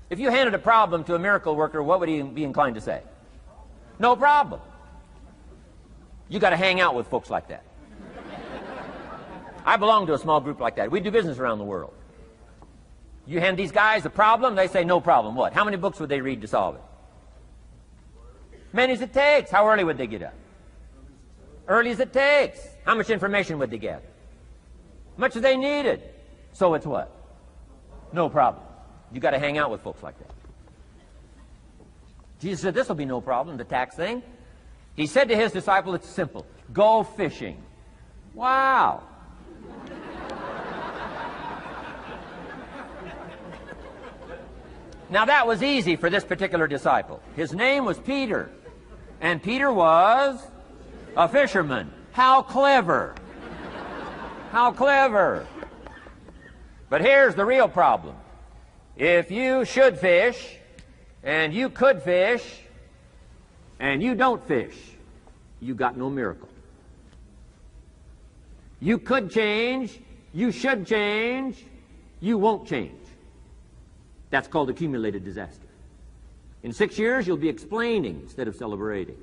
If you handed a problem to a miracle worker, what would he be inclined to say? No problem. You got to hang out with folks like that. I belong to a small group like that. We do business around the world. You hand these guys a problem, they say no problem. What? How many books would they read to solve it? Many as it takes. How early would they get up? Early as it takes. How much information would they get? Much as they needed. So it's what? No problem. You got to hang out with folks like that. Jesus said this will be no problem, the tax thing. He said to his disciple, it's simple. Go fishing. Wow. Now that was easy for this particular disciple. His name was Peter. And Peter was a fisherman. How clever. How clever. But here's the real problem. If you should fish, and you could fish, and you don't fish, you got no miracle. You could change, you should change, you won't change. That's called accumulated disaster. In 6 years, you'll be explaining instead of celebrating.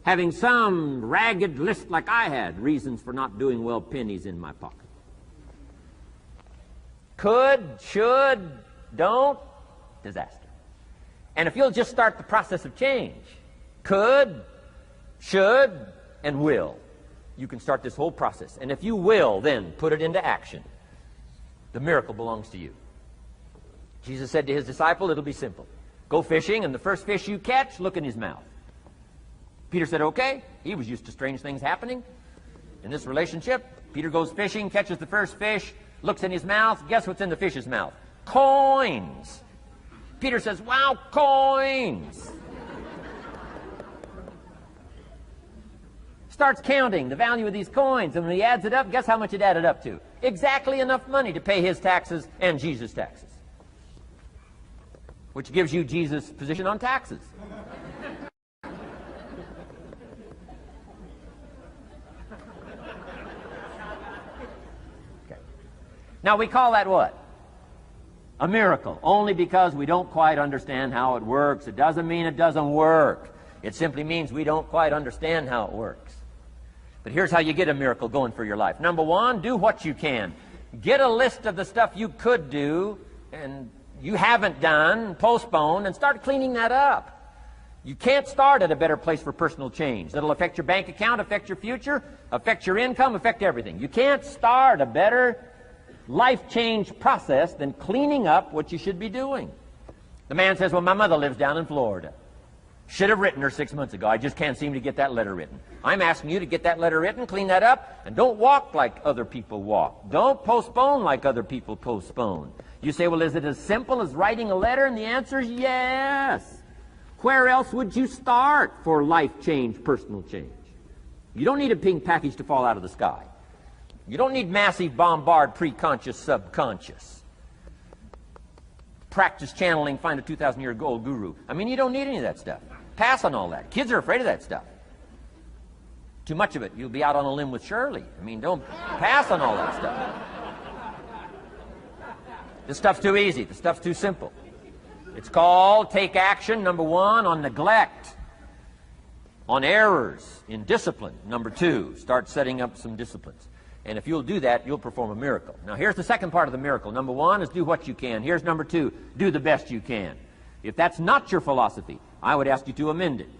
Having some ragged list like I had, reasons for not doing well, pennies in my pocket. Could, should, don't, disaster. And if you'll just start the process of change, could, should, and will, you can start this whole process. And if you will, then put it into action, the miracle belongs to you. Jesus said to his disciple, it'll be simple. Go fishing, and the first fish you catch, look in his mouth. Peter said, okay. He was used to strange things happening in this relationship. Peter goes fishing, catches the first fish, looks in his mouth. Guess what's in the fish's mouth? Coins. Peter says, wow, coins. Starts counting the value of these coins, and when he adds it up, guess how much it added up to? Exactly enough money to pay his taxes and Jesus' taxes. Which gives you Jesus' position on taxes. Okay. Now we call that what? A miracle. Only because we don't quite understand how it works. It doesn't mean it doesn't work. It simply means we don't quite understand how it works. But here's how you get a miracle going for your life. Number one, do what you can. Get a list of the stuff you could do and you haven't done, postpone, and start cleaning that up. You can't start at a better place for personal change. That'll affect your bank account, affect your future, affect your income, affect everything. You can't start a better life change process than cleaning up what you should be doing. The man says, well, my mother lives down in Florida. Should have written her 6 months ago. I just can't seem to get that letter written. I'm asking you to get that letter written, clean that up, and don't walk like other people walk. Don't postpone like other people postpone. You say, well, is it as simple as writing a letter? And the answer is yes. Where else would you start for life change, personal change? You don't need a pink package to fall out of the sky. You don't need massive bombard, pre-conscious, subconscious. Practice channeling, find a 2,000-year-old guru. I mean, you don't need any of that stuff. Pass on all that. Kids are afraid of that stuff. Too much of it, you'll be out on a limb with Shirley. I mean, don't pass on all that stuff. This stuff's too easy. This stuff's too simple. It's called take action, number one, on neglect, on errors, in discipline. Number two, start setting up some disciplines. And if you'll do that, you'll perform a miracle. Now, here's the second part of the miracle. Number one is do what you can. Here's number two, do the best you can. If that's not your philosophy, I would ask you to amend it.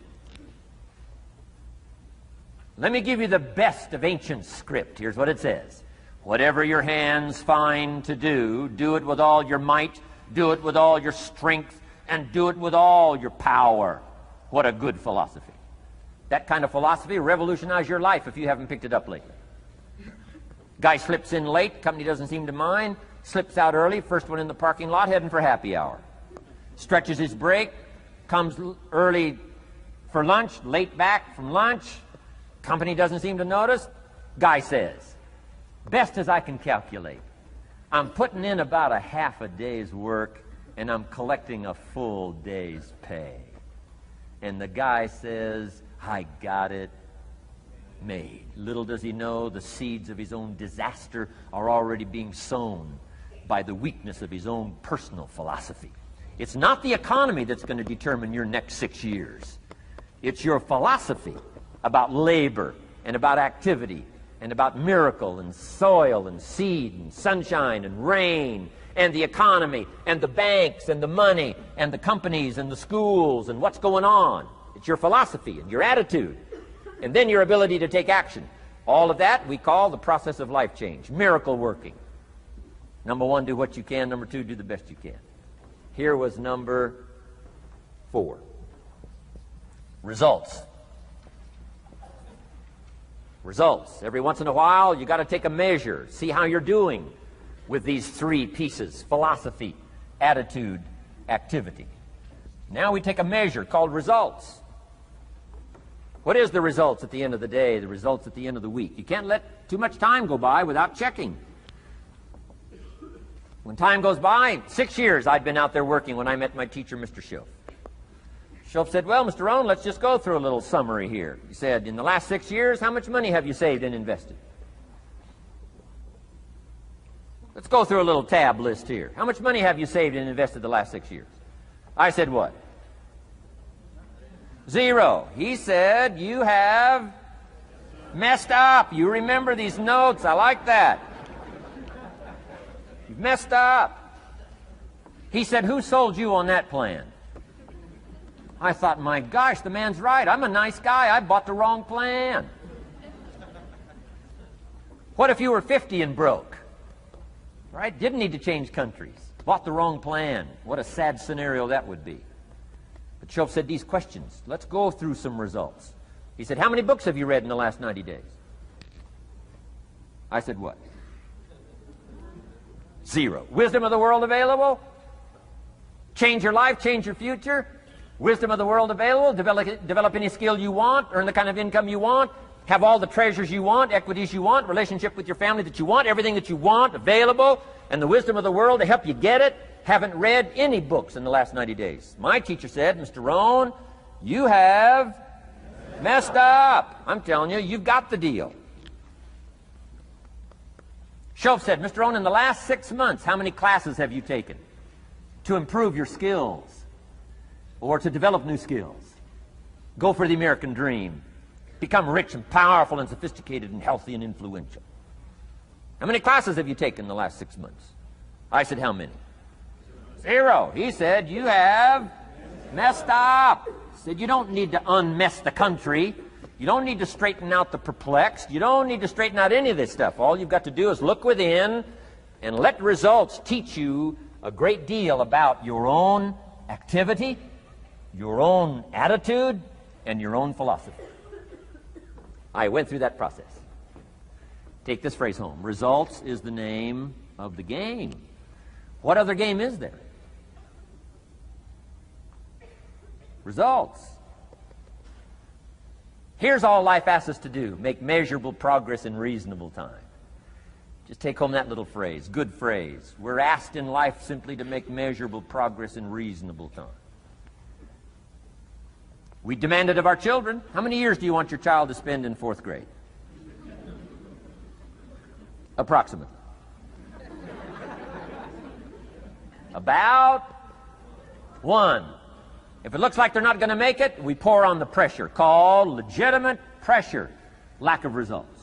Let me give you the best of ancient script. Here's what it says. Whatever your hands find to do, do it with all your might, do it with all your strength, and do it with all your power. What a good philosophy. That kind of philosophy will revolutionize your life if you haven't picked it up lately. Guy slips in late, company doesn't seem to mind, slips out early, first one in the parking lot, heading for happy hour. Stretches his break, comes early for lunch, late back from lunch, company doesn't seem to notice. Guy says, best as I can calculate, I'm putting in about a half a day's work and I'm collecting a full day's pay. And the guy says, I got it made. Little does he know the seeds of his own disaster are already being sown by the weakness of his own personal philosophy. It's not the economy that's going to determine your next 6 years. It's your philosophy about labor and about activity and about miracle and soil and seed and sunshine and rain and the economy and the banks and the money and the companies and the schools and what's going on. It's your philosophy and your attitude, and then your ability to take action. All of that we call the process of life change, miracle working. Number 1, do what you can. Number 2, do the best you can. Here was number 4. Results. Results. Every once in a while, you got to take a measure, see how you're doing with these 3 pieces: philosophy, attitude, activity. Now we take a measure called results. What is the results at the end of the day, the results at the end of the week? You can't let too much time go by without checking. When time goes by, 6 years I'd been out there working when I met my teacher, Mr. Shoaff. Shoaff said, well, Mr. Rohn, let's just go through a little summary here. He said, in the last 6 years, how much money have you saved and invested? Let's go through a little tab list here. How much money have you saved and invested the last 6 years? I said, what? 0. He said, you have messed up. You remember these notes. I like that. You've messed up. He said, who sold you on that plan? I thought, my gosh, the man's right. I'm a nice guy. I bought the wrong plan. What if you were 50 and broke? Right? Didn't need to change countries. Bought the wrong plan. What a sad scenario that would be. But Shoaff said these questions. Let's go through some results. He said, how many books have you read in the last 90 days? I said, what? 0. Wisdom of the world available? Change your life, change your future? Wisdom of the world available? Develop any skill you want, earn the kind of income you want, have all the treasures you want, equities you want, relationship with your family that you want, everything that you want available, and the wisdom of the world to help you get it. Haven't read any books in the last 90 days. My teacher said, Mr. Rohn, you have messed up. I'm telling you, you've got the deal. Shoaff said, Mr. Rohn, in the last 6 months, how many classes have you taken to improve your skills or to develop new skills? Go for the American dream. Become rich and powerful and sophisticated and healthy and influential. How many classes have you taken in the last 6 months? I said, how many? 0. He said, you have messed up. He said, you don't need to unmess the country. You don't need to straighten out the perplexed. You don't need to straighten out any of this stuff. All you've got to do is look within and let results teach you a great deal about your own activity, your own attitude, and your own philosophy. I went through that process. Take this phrase home. Results is the name of the game. What other game is there? Results. Here's all life asks us to do. Make measurable progress in reasonable time. Just take home that little phrase. Good phrase. We're asked in life simply to make measurable progress in reasonable time. We demand it of our children. How many years do you want your child to spend in 4th grade? Approximately. About 1. If it looks like they're not going to make it, we pour on the pressure, called legitimate pressure, lack of results.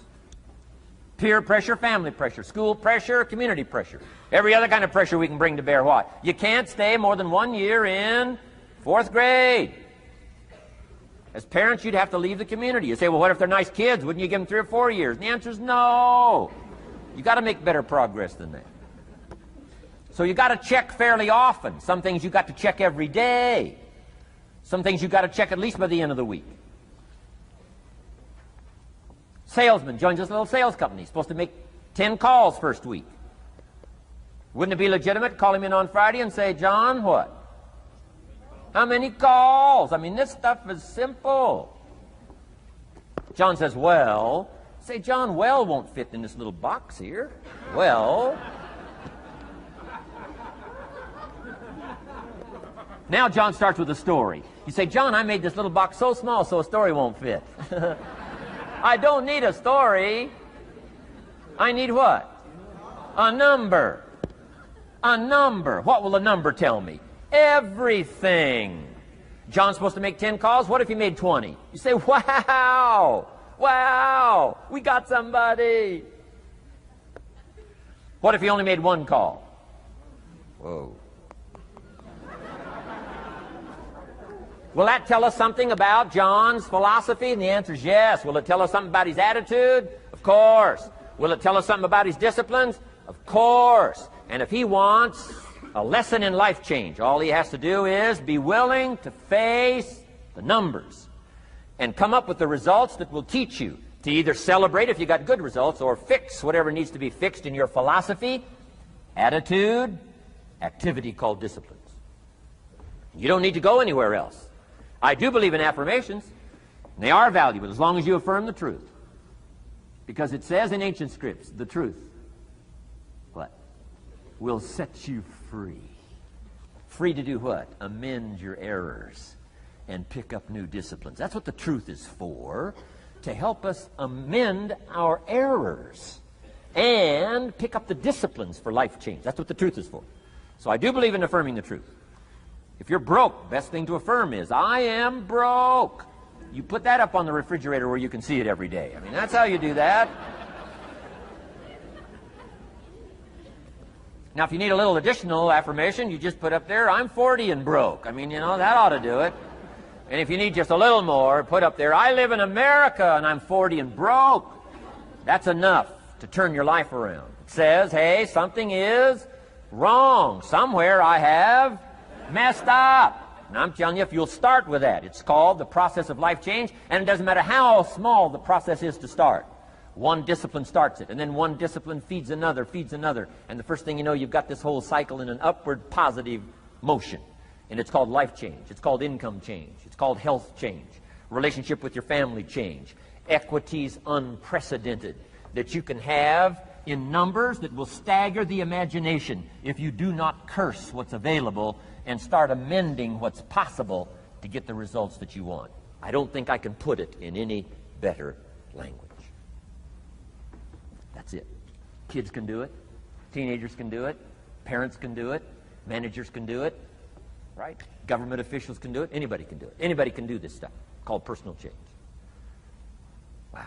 Peer pressure, family pressure, school pressure, community pressure. Every other kind of pressure we can bring to bear what? You can't stay more than 1 year in 4th grade. As parents, you'd have to leave the community. You say, well, what if they're nice kids? Wouldn't you give them 3 or 4 years? And the answer is no. You got to make better progress than that. So you got to check fairly often. Some things you got to check every day. Some things you got to check at least by the end of the week. Salesman joins this little sales company. He's supposed to make 10 calls first week. Wouldn't it be legitimate to call him in on Friday and say, John, what? How many calls? I mean, this stuff is simple. John says, well. Say, John, well won't fit in this little box here. Well. Now John starts with a story. You say, John, I made this little box so small so a story won't fit. I don't need a story. I need what? A number. A number. What will a number tell me? Everything. John's supposed to make 10 calls. What if he made 20? You say, wow, wow, we got somebody. What if he only made 1 call? Whoa. Will that tell us something about John's philosophy? And the answer is yes. Will it tell us something about his attitude? Of course. Will it tell us something about his disciplines? Of course. And if he wants a lesson in life change, all he has to do is be willing to face the numbers and come up with the results that will teach you to either celebrate if you got good results or fix whatever needs to be fixed in your philosophy, attitude, activity called disciplines. You don't need to go anywhere else. I do believe in affirmations. And they are valuable as long as you affirm the truth. Because it says in ancient scripts, the truth, what? Will set you free. Free to do what? Amend your errors and pick up new disciplines. That's what the truth is for, to help us amend our errors and pick up the disciplines for life change. That's what the truth is for. So I do believe in affirming the truth. If you're broke, best thing to affirm is, I am broke. You put that up on the refrigerator where you can see it every day. I mean, that's how you do that. Now, if you need a little additional affirmation, you just put up there, I'm 40 and broke. I mean, you know, that ought to do it. And if you need just a little more, put up there, I live in America and I'm 40 and broke. That's enough to turn your life around. It says, hey, something is wrong. Somewhere I have messed up. And I'm telling you, if you'll start with that, it's called the process of life change, and it doesn't matter how small the process is to start. One discipline starts it, and then one discipline feeds another, and the first thing you know, you've got this whole cycle in an upward positive motion. And it's called life change. It's called income change. It's called health change. Relationship with your family change. Equities unprecedented that you can have in numbers that will stagger the imagination if you do not curse what's available and start amending what's possible to get the results that you want. I don't think I can put it in any better language. That's it. Kids can do it. Teenagers can do it. Parents can do it. Managers can do it. Right? Government officials can do it. Anybody can do it. Anybody can do this stuff called personal change. Wow.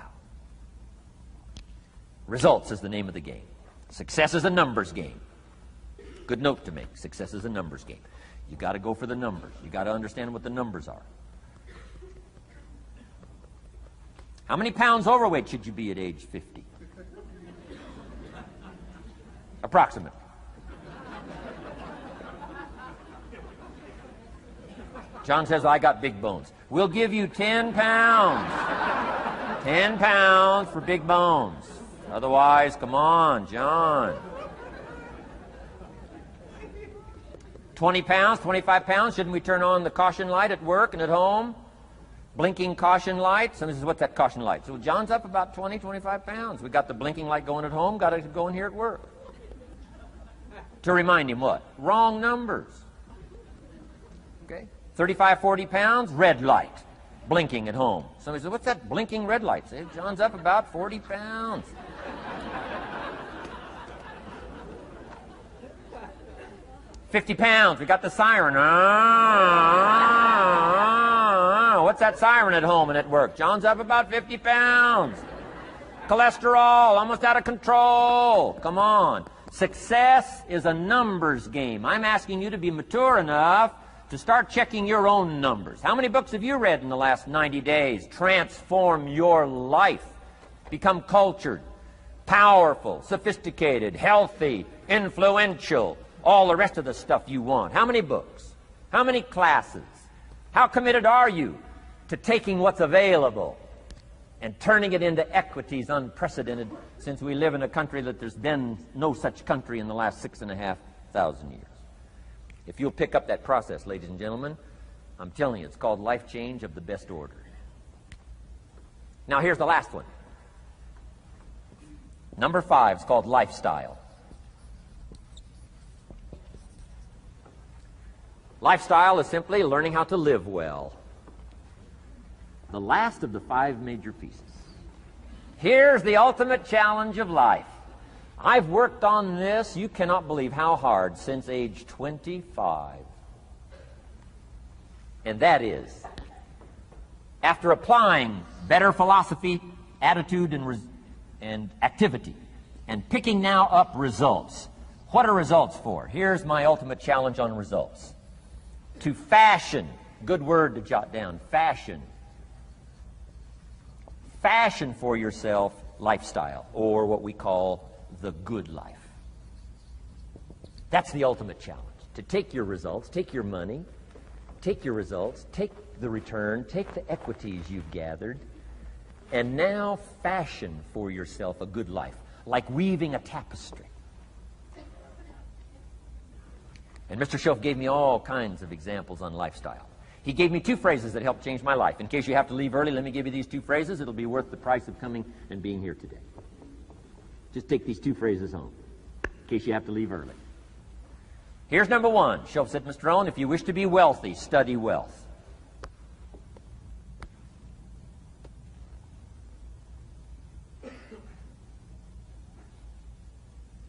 Results is the name of the game. Success is a numbers game. Good note to make. Success is a numbers game. You got to go for the numbers. You got to understand what the numbers are. How many pounds overweight should you be at age 50? Approximately. John says, I got big bones. We'll give you 10 pounds. 10 pounds for big bones. Otherwise, come on, John. 20 pounds, 25 pounds. Shouldn't we turn on the caution light at work and at home? Blinking caution light. Somebody says, what's that caution light? So John's up about 20, 25 pounds. We got the blinking light going at home, got it going here at work. To remind him what? Wrong numbers. Okay? 35, 40 pounds, red light. Blinking at home. Somebody says, what's that blinking red light? Say, John's up about 40 pounds. $50 pounds. We got the siren. What's that siren at home and at work? John's up about 50 pounds. Cholesterol, almost out of control. Come on. Success is a numbers game. I'm asking you to be mature enough to start checking your own numbers. How many books have you read in the last 90 days? Transform your life. Become cultured, powerful, sophisticated, healthy, influential, all the rest of the stuff you want. How many books? How many classes? How committed are you to taking what's available and turning it into equities unprecedented, since we live in a country that there's been no such country in the last 6,500 years? If you'll pick up that process, ladies and gentlemen, I'm telling you, it's called life change of the best order. Now here's the last one. Number 5 is called lifestyle. Lifestyle is simply learning how to live well. The last of the 5 major pieces. Here's the ultimate challenge of life. I've worked on this, you cannot believe how hard, since age 25. And that is, after applying better philosophy, attitude, and activity, and picking now up results, what are results for? Here's my ultimate challenge on results. To fashion, good word to jot down, fashion. Fashion for yourself lifestyle, or what we call the good life. That's the ultimate challenge. To take your results, take your money, take your results, take the return, take the equities you've gathered, and now fashion for yourself a good life, like weaving a tapestry. And Mr. Shoaff gave me all kinds of examples on lifestyle. He gave me two phrases that helped change my life. In case you have to leave early, let me give you these two phrases. It'll be worth the price of coming and being here today. Just take these two phrases home, in case you have to leave early. Here's number one. Shoaff said, Mr. Rohn, if you wish to be wealthy, study wealth.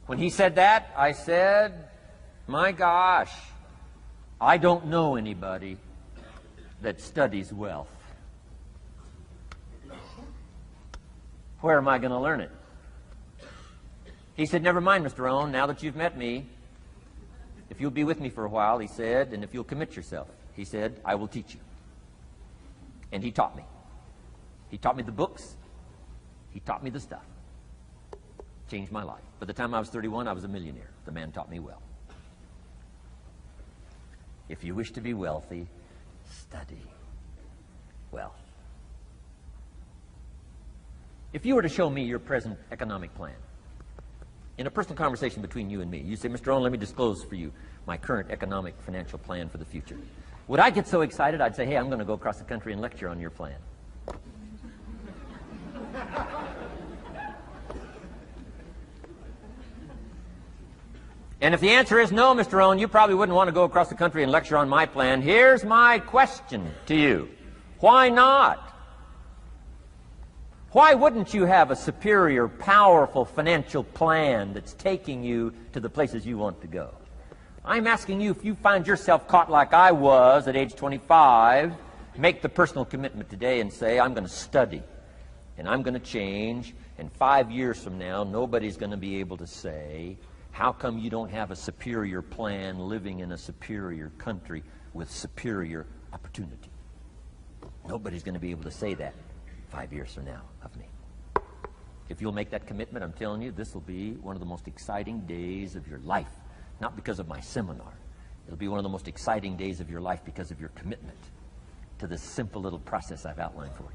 When he said that, I said, my gosh, I don't know anybody that studies wealth. Where am I going to learn it? He said, never mind, Mr. Rohn, now that you've met me, if you'll be with me for a while, he said, and if you'll commit yourself, he said, I will teach you. And he taught me. He taught me the books. He taught me the stuff. Changed my life. By the time I was 31, I was a millionaire. The man taught me well. If you wish to be wealthy, study wealth. If you were to show me your present economic plan, in a personal conversation between you and me, you say, Mr. Rohn, let me disclose for you my current economic financial plan for the future. Would I get so excited, I'd say, hey, I'm going to go across the country and lecture on your plan. And if the answer is no, Mr. Rohn, you probably wouldn't want to go across the country and lecture on my plan. Here's my question to you. Why not? Why wouldn't you have a superior, powerful financial plan that's taking you to the places you want to go? I'm asking you, if you find yourself caught like I was at age 25, make the personal commitment today and say, I'm going to study and I'm going to change, and 5 years from now, nobody's going to be able to say, how come you don't have a superior plan living in a superior country with superior opportunity? Nobody's going to be able to say that 5 years from now of me. If you'll make that commitment, I'm telling you, this will be one of the most exciting days of your life. Not because of my seminar. It'll be one of the most exciting days of your life because of your commitment to this simple little process I've outlined for you.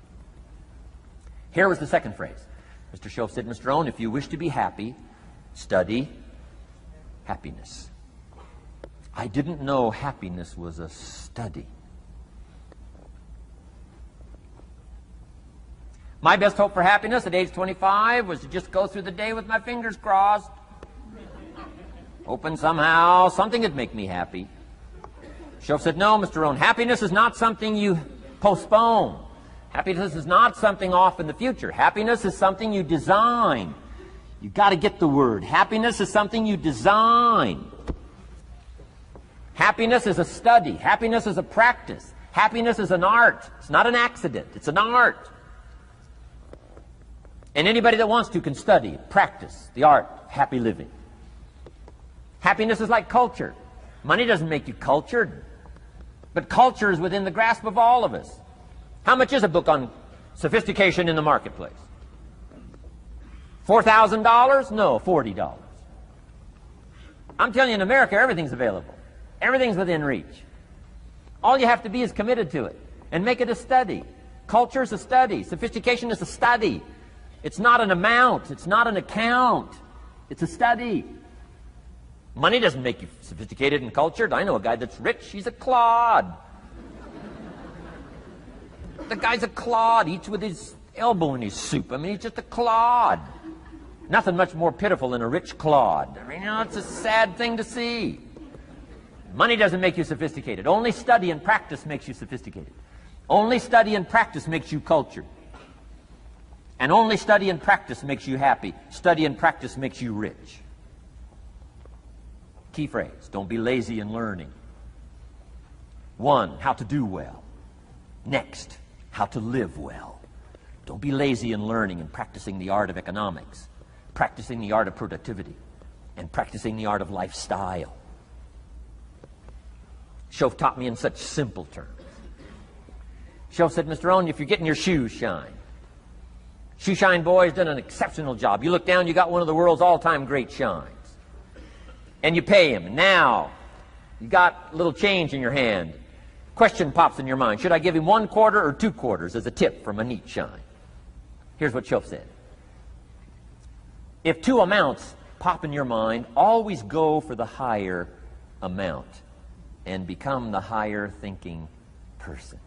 Here was the second phrase. Mr. Shoaff said, Mr. Rohn, if you wish to be happy, study happiness. I didn't know happiness was a study. My best hope for happiness at age 25 was to just go through the day with my fingers crossed, hoping somehow something would make me happy. Shoaff said, no, Mr. Rohn, happiness is not something you postpone. Happiness is not something off in the future. Happiness is something you design. You've got to get the word. Happiness is something you design. Happiness is a study. Happiness is a practice. Happiness is an art. It's not an accident. It's an art. And anybody that wants to can study, practice the art of happy living. Happiness is like culture. Money doesn't make you cultured, but culture is within the grasp of all of us. How much is a book on sophistication in the marketplace? $4,000? No, $40. I'm telling you, in America, everything's available. Everything's within reach. All you have to be is committed to it and make it a study. Culture is a study. Sophistication is a study. It's not an amount. It's not an account. It's a study. Money doesn't make you sophisticated and cultured. I know a guy that's rich. He's a clod. The guy's a clod. Eats with his elbow in his soup. I mean, he's just a clod. Nothing much more pitiful than a rich clod. I mean, you know, it's a sad thing to see. Money doesn't make you sophisticated. Only study and practice makes you sophisticated. Only study and practice makes you cultured. And only study and practice makes you happy. Study and practice makes you rich. Key phrase, don't be lazy in learning. 1, how to do well. Next, how to live well. Don't be lazy in learning and practicing the art of economics, practicing the art of productivity, and practicing the art of lifestyle. Shoaff taught me in such simple terms. Shoaff said, Mr. Owen, if you're getting your shoes shined, Shoe Shine Boy's done an exceptional job. You look down, you got one of the world's all-time great shines. And you pay him. Now, you got a little change in your hand. Question pops in your mind. Should I give him 1 quarter or 2 quarters as a tip from a neat shine? Here's what Shoaff said. If 2 amounts pop in your mind, always go for the higher amount and become the higher thinking person.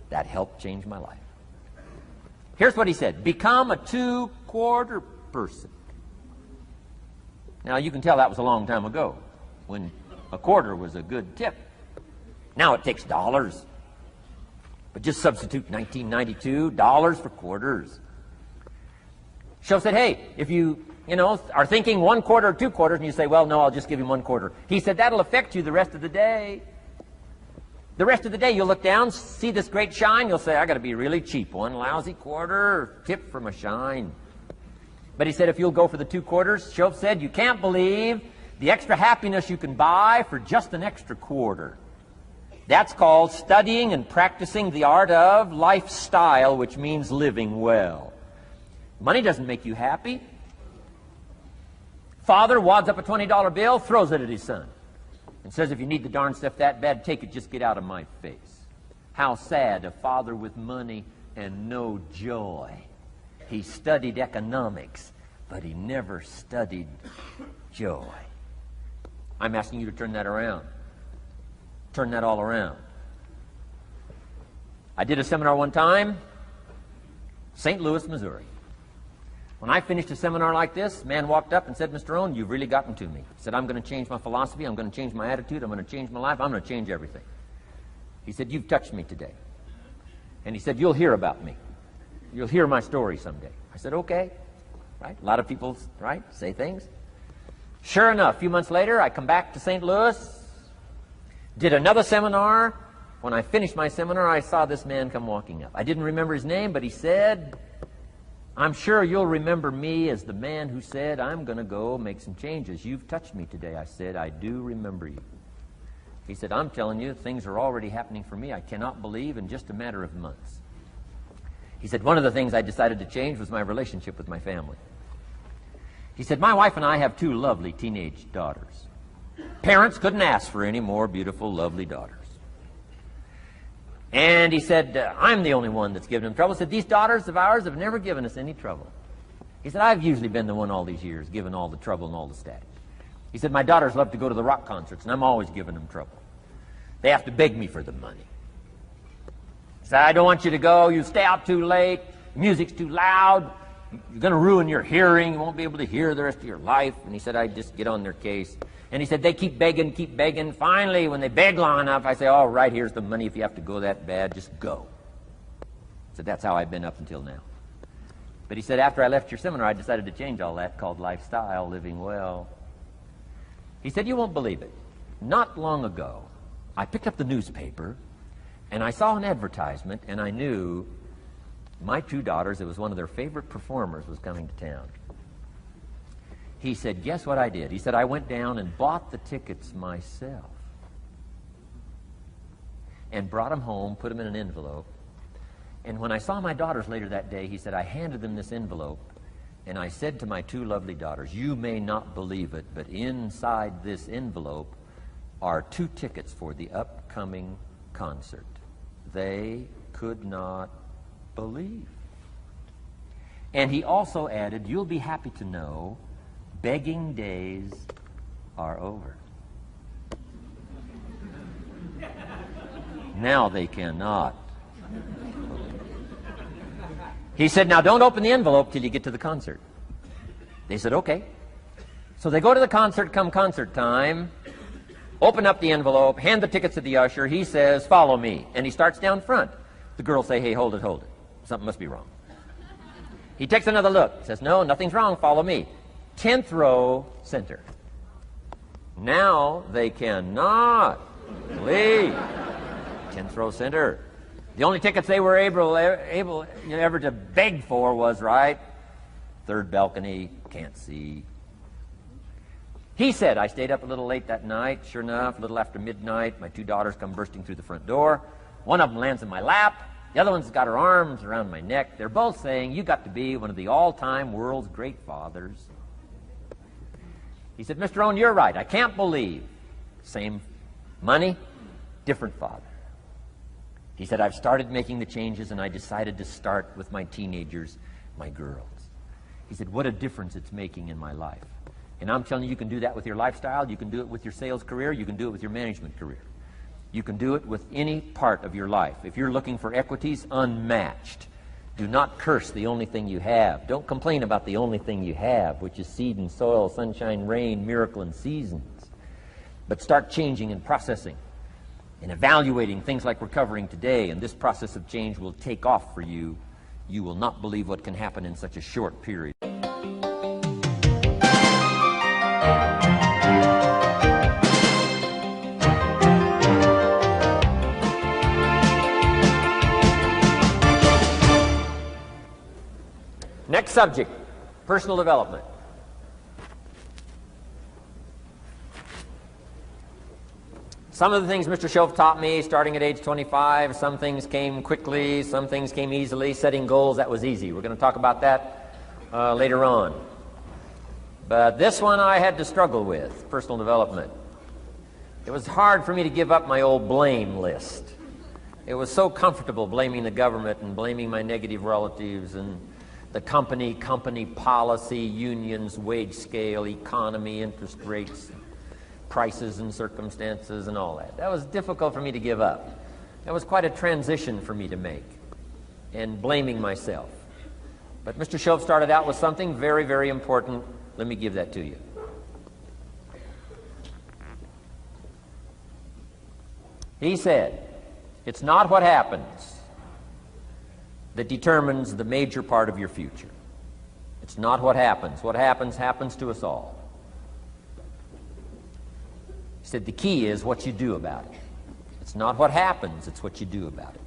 That helped change my life. Here's what he said. Become a 2-quarter person. Now, you can tell that was a long time ago, when a quarter was a good tip. Now it takes dollars. But just substitute 1992, dollars for quarters. Shoaff said, hey, if you are thinking 1 quarter or 2 quarters, and you say, well, no, I'll just give him 1 quarter. He said, that'll affect you the rest of the day. The rest of the day, you'll look down, see this great shine, you'll say, I got to be really cheap. 1 lousy quarter, tip from a shine. But he said, if you'll go for the 2 quarters, Shoaff said, you can't believe the extra happiness you can buy for just an extra quarter. That's called studying and practicing the art of lifestyle, which means living well. Money doesn't make you happy. Father wads up a $20 bill, throws it at his son, and says, if you need the darn stuff that bad, take it, just get out of my face. How sad, a father with money and no joy. He studied economics, but he never studied joy. I'm asking you to turn that around. Turn that all around. I did a seminar one time, St. Louis, Missouri. When I finished a seminar like this, a man walked up and said, Mr. Owen, you've really gotten to me. He said, I'm going to change my philosophy, I'm going to change my attitude, I'm going to change my life, I'm going to change everything. He said, you've touched me today. And he said, you'll hear about me. You'll hear my story someday. I said, okay. Right? A lot of people, right, say things. Sure enough, a few months later, I come back to St. Louis, did another seminar. When I finished my seminar, I saw this man come walking up. I didn't remember his name, but he said, I'm sure you'll remember me as the man who said, I'm going to go make some changes. You've touched me today. I said, I do remember you. He said, I'm telling you, things are already happening for me. I cannot believe in just a matter of months. He said, one of the things I decided to change was my relationship with my family. He said, my wife and I have 2 lovely teenage daughters. Parents couldn't ask for any more beautiful, lovely daughters. And he said, I'm the only one that's given them trouble. He said, these daughters of ours have never given us any trouble. He said, I've usually been the one all these years given all the trouble and all the static. He said, my daughters love to go to the rock concerts, and I'm always giving them trouble. They have to beg me for the money. He said, I don't want you to go. You stay out too late. Music's too loud. You're going to ruin your hearing. You won't be able to hear the rest of your life. And he said, I just get on their case. And he said, they keep begging, keep begging. Finally, when they beg long enough, I say, all right, here's the money. If you have to go that bad, just go. He said, that's how I've been up until now. But he said, after I left your seminar, I decided to change all that, called lifestyle, living well. He said, you won't believe it. Not long ago, I picked up the newspaper, and I saw an advertisement, and I knew my 2 daughters, it was one of their favorite performers, was coming to town. He said, guess what I did? He said, I went down and bought the tickets myself and brought them home, put them in an envelope. And when I saw my daughters later that day, he said, I handed them this envelope, and I said to my 2 lovely daughters, you may not believe it, but inside this envelope are 2 tickets for the upcoming concert. They could not believe. And he also added, you'll be happy to know begging days are over. Now they cannot. He said, now don't open the envelope till you get to the concert. They said, okay. So they go to the concert, come concert time, open up the envelope, hand the tickets to the usher. He says, follow me. And he starts down front. The girls say, hey, hold it, hold it. Something must be wrong. He takes another look, says, no, nothing's wrong, follow me. 10th row, center. Now they cannot leave 10th row center. The only tickets they were able ever to beg for was, right, third balcony, can't see. He said, I stayed up a little late that night. Sure enough, a little after midnight, my two daughters come bursting through the front door. One of them lands in my lap. The other one's got her arms around my neck. They're both saying, you got to be one of the all-time world's great fathers. He said, Mr. Owen, you're right. I can't believe. Same money, different father. He said, I've started making the changes, and I decided to start with my teenagers, my girls. He said, what a difference it's making in my life. And I'm telling you, you can do that with your lifestyle. You can do it with your sales career. You can do it with your management career. You can do it with any part of your life. If you're looking for equities, unmatched. Do not curse the only thing you have. Don't complain about the only thing you have, which is seed and soil, sunshine, rain, miracle, and seasons. But start changing and processing and evaluating things like we're covering today, and this process of change will take off for you. You will not believe what can happen in such a short period. Next subject, personal development. Some of the things Mr. Shoaff taught me starting at age 25, some things came quickly, some things came easily. Setting goals, that was easy. We're going to talk about that later on. But this one I had to struggle with, personal development. It was hard for me to give up my old blame list. It was so comfortable blaming the government and blaming my negative relatives and the company policy, unions, wage scale, economy, interest rates, prices and circumstances and all that. That was difficult for me to give up. That was quite a transition for me to make, and blaming myself. But Mr. Shoaff started out with something very, very important. Let me give that to you. He said, it's not what happens that determines the major part of your future. It's not what happens. What happens, happens to us all. He said the key is what you do about it. It's not what happens, it's what you do about it.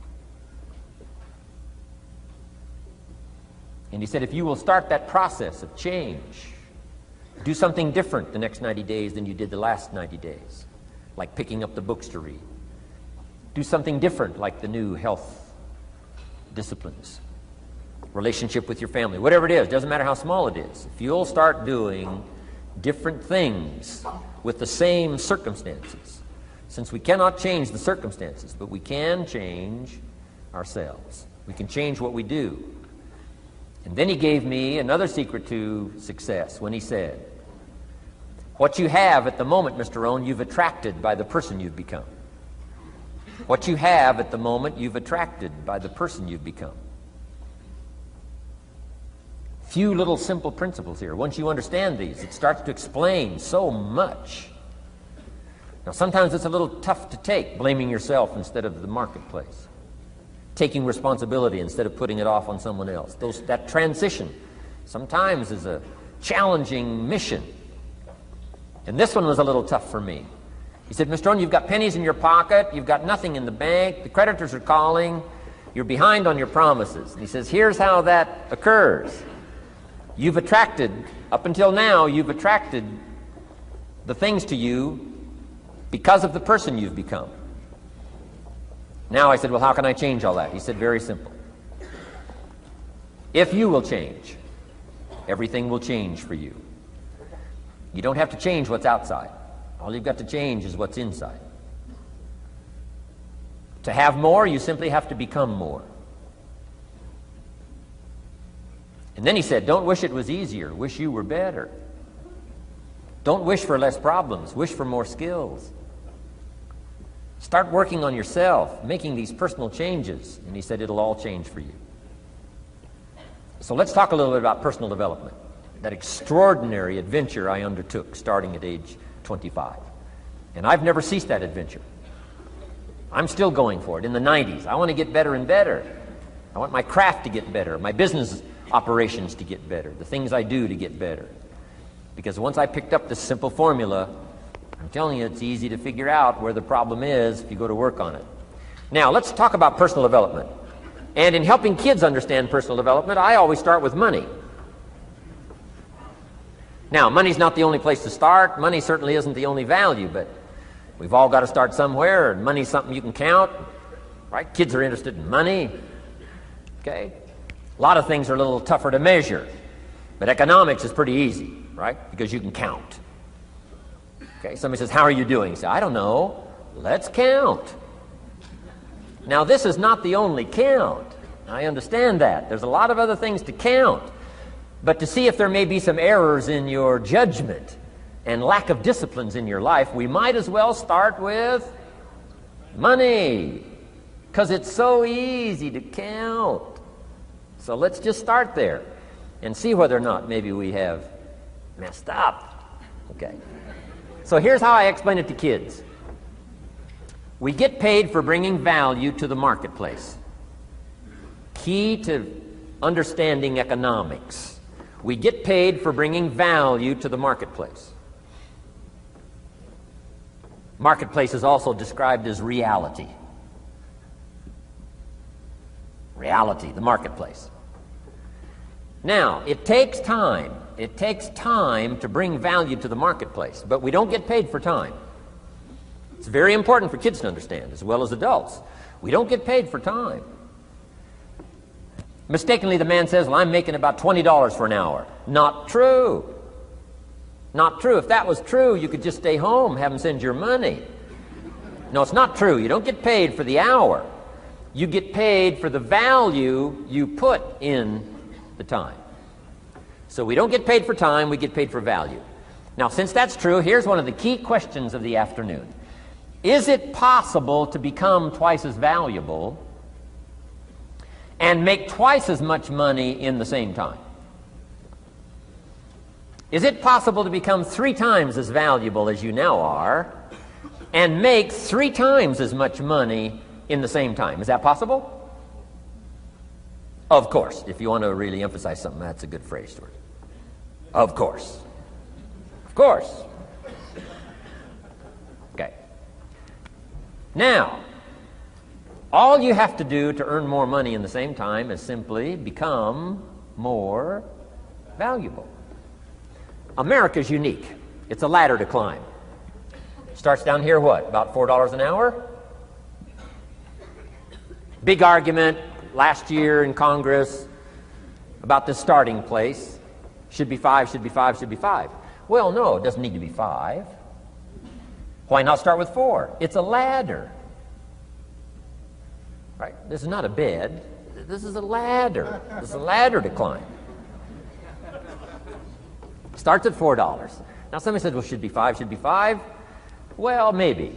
And he said if you will start that process of change, do something different the next 90 days than you did the last 90 days, like picking up the books to read. Do something different like the new health disciplines, relationship with your family, whatever it is, doesn't matter how small it is. If you'll start doing different things with the same circumstances, since we cannot change the circumstances, but we can change ourselves. We can change what we do. And then he gave me another secret to success when he said, what you have at the moment, Mr. Owen, you've attracted by the person you've become. What you have at the moment, you've attracted by the person you've become. Few little simple principles here. Once you understand these, it starts to explain so much. Now, sometimes it's a little tough to take, blaming yourself instead of the marketplace, taking responsibility instead of putting it off on someone else. That transition sometimes is a challenging mission. And this one was a little tough for me. He said, Mr. Owen, you've got pennies in your pocket, you've got nothing in the bank, the creditors are calling, you're behind on your promises. And he says, here's how that occurs. You've attracted, up until now, you've attracted the things to you because of the person you've become. Now I said, well, how can I change all that? He said, very simple. If you will change, everything will change for you. You don't have to change what's outside. All you've got to change is what's inside. To have more, you simply have to become more. And then he said, don't wish it was easier, wish you were better. Don't wish for less problems, wish for more skills. Start working on yourself, making these personal changes. And he said, it'll all change for you. So let's talk a little bit about personal development. That extraordinary adventure I undertook starting at age 25. And I've never ceased that adventure. I'm still going for it in the 90s. I want to get better and better. I want my craft to get better, my business operations to get better, the things I do to get better. Because once I picked up this simple formula, I'm telling you, it's easy to figure out where the problem is if you go to work on it. Now, let's talk about personal development. And in helping kids understand personal development, I always start with money. Now, money's not the only place to start. Money certainly isn't the only value, but we've all got to start somewhere, and money's something you can count, right? Kids are interested in money, okay? A lot of things are a little tougher to measure, but economics is pretty easy, right? Because you can count. Okay, somebody says, how are you doing? You say, I don't know. Let's count. Now, this is not the only count. I understand that. There's a lot of other things to count. But to see if there may be some errors in your judgment and lack of disciplines in your life, we might as well start with money, because it's so easy to count. So let's just start there and see whether or not maybe we have messed up. Okay. So here's how I explain it to kids. We get paid for bringing value to the marketplace. Key to understanding economics. We get paid for bringing value to the marketplace. Marketplace is also described as reality. Reality, the marketplace. Now, it takes time. It takes time to bring value to the marketplace, but we don't get paid for time. It's very important for kids to understand, as well as adults. We don't get paid for time. Mistakenly, the man says, well, I'm making about $20 for an hour. Not true. Not true. If that was true, you could just stay home, have them send your money. No, it's not true. You don't get paid for the hour. You get paid for the value you put in the time. So we don't get paid for time, we get paid for value. Now, since that's true, here's one of the key questions of the afternoon. Is it possible to become twice as valuable and make twice as much money in the same time? Is it possible to become 3 times as valuable as you now are and make 3 times as much money in the same time? Is that possible? Of course. If you want to really emphasize something, that's a good phrase, Stuart. Of course. Of course. Okay. Now, all you have to do to earn more money in the same time is simply become more valuable. America's unique. It's a ladder to climb. Starts down here, what, about $4 an hour? Big argument last year in Congress about the starting place. Should be 5, should be 5, should be 5. Well, no, it doesn't need to be 5. Why not start with 4? It's a ladder. Right? This is not a bed. This is a ladder. This is a ladder to climb. Starts at $4. Now somebody said, well, should be 5, should be 5. Well, maybe.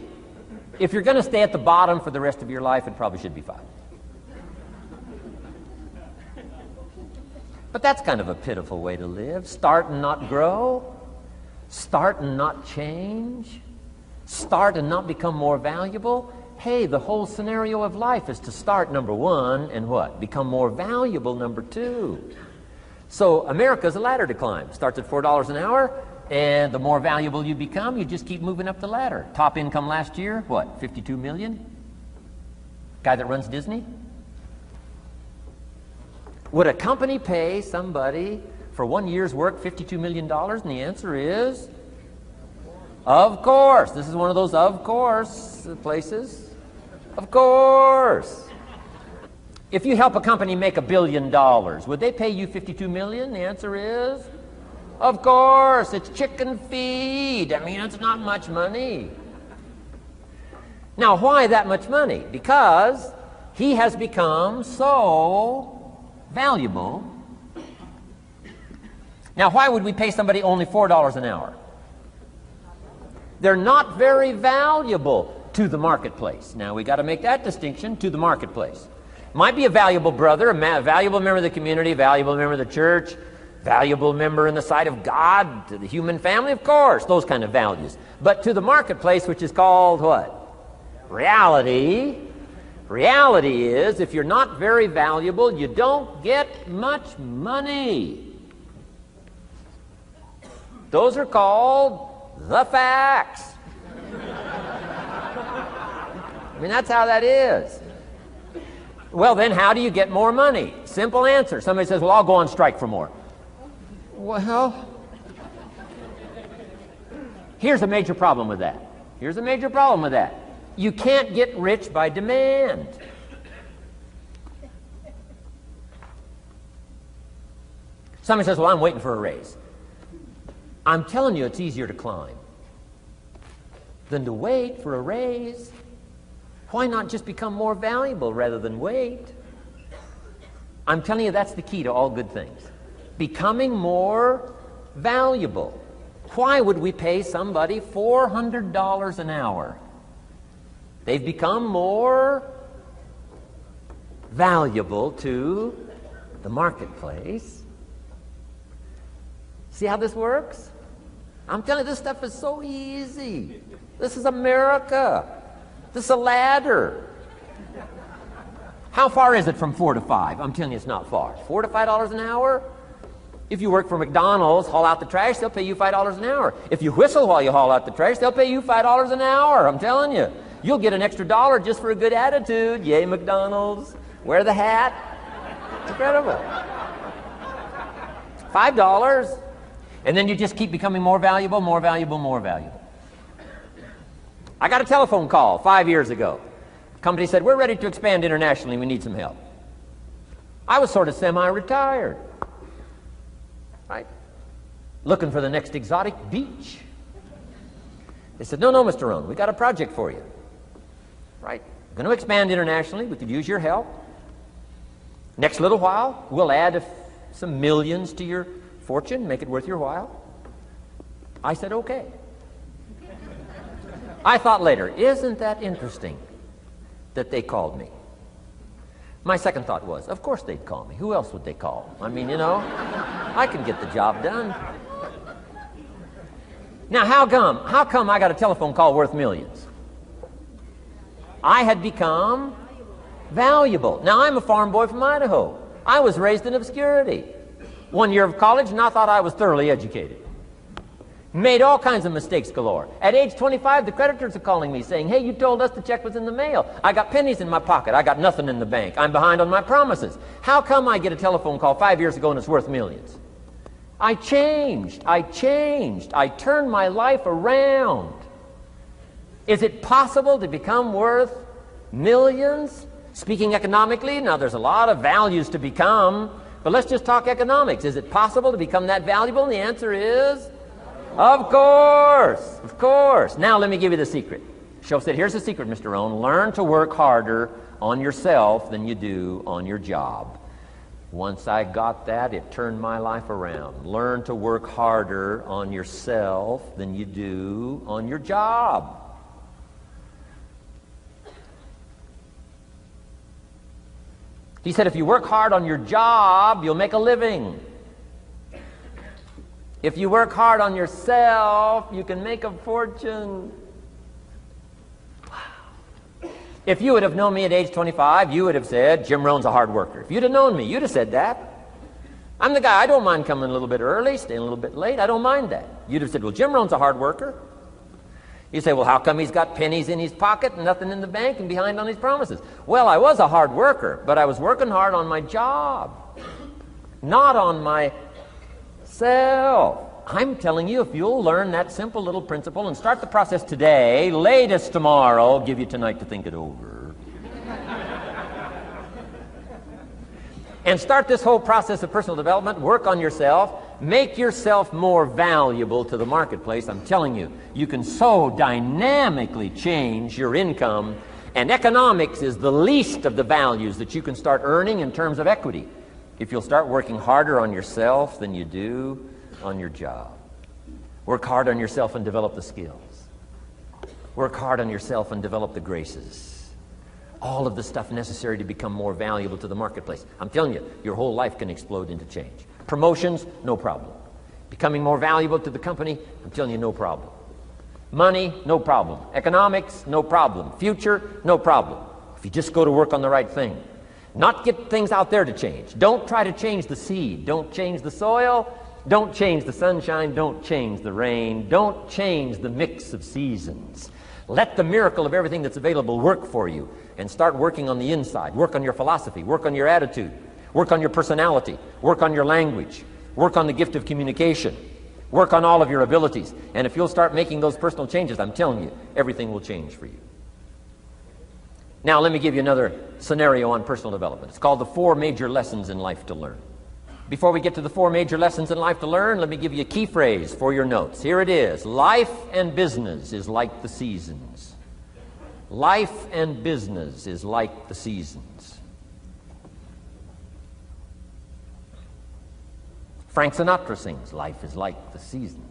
If you're going to stay at the bottom for the rest of your life, it probably should be 5. But that's kind of a pitiful way to live. Start and not grow. Start and not change. Start and not become more valuable. Hey, the whole scenario of life is to start, number 1, and what? Become more valuable, number 2. So America's a ladder to climb. Starts at $4 an hour, and the more valuable you become, you just keep moving up the ladder. Top income last year, what, 52 million? Guy that runs Disney? Would a company pay somebody for 1 year's work $52 million? And the answer is, of course. This is one of those of course places. Of course. If you help a company make $1 billion, would they pay you $52 million? The answer is, of course. It's chicken feed. I mean, it's not much money. Now, why that much money? Because he has become so valuable. Now, why would we pay somebody only $4 an hour? They're not very valuable to the marketplace. Now, we got to make that distinction, to the marketplace. Might be a valuable brother, a valuable member of the community, a valuable member of the church, valuable member in the sight of God, to the human family, of course, those kind of values. But to the marketplace, which is called what? Reality. Reality is, if you're not very valuable, you don't get much money. Those are called the facts. I mean, that's how that is. Well, then how do you get more money? Simple answer. Somebody says, well, I'll go on strike for more. Well, here's a major problem with that. Here's a major problem with that. You can't get rich by demand. Somebody says, well, I'm waiting for a raise. I'm telling you, it's easier to climb than to wait for a raise. Why not just become more valuable rather than wait? I'm telling you, that's the key to all good things. Becoming more valuable. Why would we pay somebody $400 an hour? They've become more valuable to the marketplace. See how this works? I'm telling you, this stuff is so easy. This is America. This is a ladder. How far is it from 4 to 5? I'm telling you, it's not far. $4 to $5 an hour? If you work for McDonald's, haul out the trash, they'll pay you $5 an hour. If you whistle while you haul out the trash, they'll pay you $5 an hour. I'm telling you. You'll get an extra $1 just for a good attitude. Yay, McDonald's. Wear the hat. It's incredible. $5. And then you just keep becoming more valuable, more valuable, more valuable. I got a telephone call 5 years ago. The company said, we're ready to expand internationally. We need some help. I was sort of semi-retired. Right? Looking for the next exotic beach. They said, no, Mr. Rohn, we got a project for you. Right? We're going to expand internationally. We could use your help. Next little while, we'll add some millions to your fortune, make it worth your while. I said, okay. I thought later, isn't that interesting that they called me? My second thought was, of course they'd call me. Who else would they call? I mean, I can get the job done. Now, how come I got a telephone call worth millions? I had become valuable. Now, I'm a farm boy from Idaho. I was raised in obscurity. 1 year of college, and I thought I was thoroughly educated. Made all kinds of mistakes galore. At age 25, the creditors are calling me saying, hey, you told us the check was in the mail. I got pennies in my pocket. I got nothing in the bank. I'm behind on my promises. How come I get a telephone call 5 years ago and it's worth millions? I changed. I turned my life around. Is it possible to become worth millions? Speaking economically, now there's a lot of values to become, but let's just talk economics. Is it possible to become that valuable? And the answer is, of course, of course. Now let me give you the secret. Shoaff said, here's the secret, Mr. Rohn. Learn to work harder on yourself than you do on your job. Once I got that, it turned my life around. Learn to work harder on yourself than you do on your job. He said, if you work hard on your job, you'll make a living. If you work hard on yourself, you can make a fortune. Wow. If you would have known me at age 25, you would have said, Jim Rohn's a hard worker. If you'd have known me, you'd have said that. I'm the guy, I don't mind coming a little bit early, staying a little bit late. I don't mind that. You'd have said, well, Jim Rohn's a hard worker. You say, well, how come he's got pennies in his pocket and nothing in the bank and behind on his promises? Well, I was a hard worker, but I was working hard on my job, not on myself. I'm telling you, if you'll learn that simple little principle and start the process today, latest tomorrow, I'll give you tonight to think it over. And start this whole process of personal development, work on yourself, make yourself more valuable to the marketplace. I'm telling you, you can so dynamically change your income, and economics is the least of the values that you can start earning in terms of equity if you'll start working harder on yourself than you do on your job. Work hard on yourself and develop the skills. Work hard on yourself and develop the graces. All of the stuff necessary to become more valuable to the marketplace. I'm telling you, your whole life can explode into change. Promotions, no problem. Becoming more valuable to the company, I'm telling you, no problem. Money, no problem. Economics, no problem. Future, no problem. If you just go to work on the right thing. Not get things out there to change. Don't try to change the seed. Don't change the soil. Don't change the sunshine. Don't change the rain. Don't change the mix of seasons. Let the miracle of everything that's available work for you, and start working on the inside. Work on your philosophy, work on your attitude, work on your personality, work on your language, work on the gift of communication, work on all of your abilities. And if you'll start making those personal changes, I'm telling you, everything will change for you. Now, let me give you another scenario on personal development. It's called the 4 major lessons in life to learn. Before we get to the 4 major lessons in life to learn, let me give you a key phrase for your notes. Here it is. Life and business is like the seasons. Life and business is like the seasons. Frank Sinatra sings, life is like the seasons.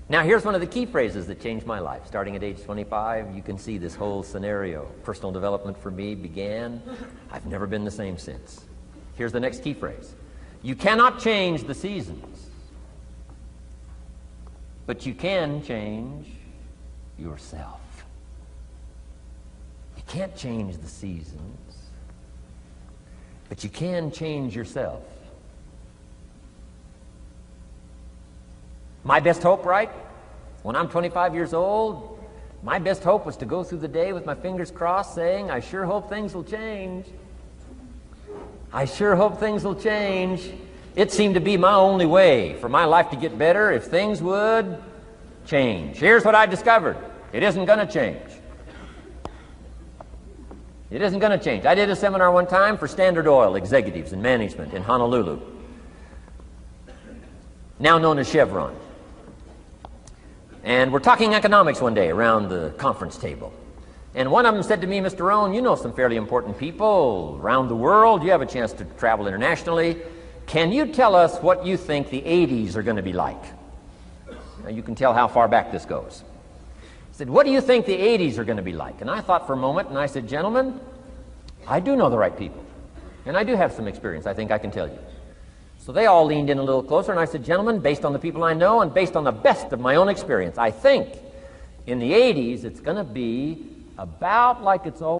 Now, here's one of the key phrases that changed my life. Starting at age 25, you can see this whole scenario. Personal development for me began. I've never been the same since. Here's the next key phrase. You cannot change the seasons, but you can change yourself. You can't change the seasons, but you can change yourself. My best hope, right? When I'm 25 years old, my best hope was to go through the day with my fingers crossed saying, I sure hope things will change. I sure hope things will change. It seemed to be my only way for my life to get better if things would change. Here's what I discovered. It isn't going to change. It isn't going to change. I did a seminar one time for Standard Oil executives and management in Honolulu, now known as Chevron. And we're talking economics one day around the conference table. And one of them said to me, Mr. Rohn, you know some fairly important people around the world. You have a chance to travel internationally. Can you tell us what you think the 80s are going to be like? Now, you can tell how far back this goes. He said, what do you think the 80s are going to be like? And I thought for a moment, and I said, gentlemen, I do know the right people. And I do have some experience, I think I can tell you. So they all leaned in a little closer, and I said, gentlemen, based on the people I know and based on the best of my own experience, I think in the 80s it's going to be about like it's always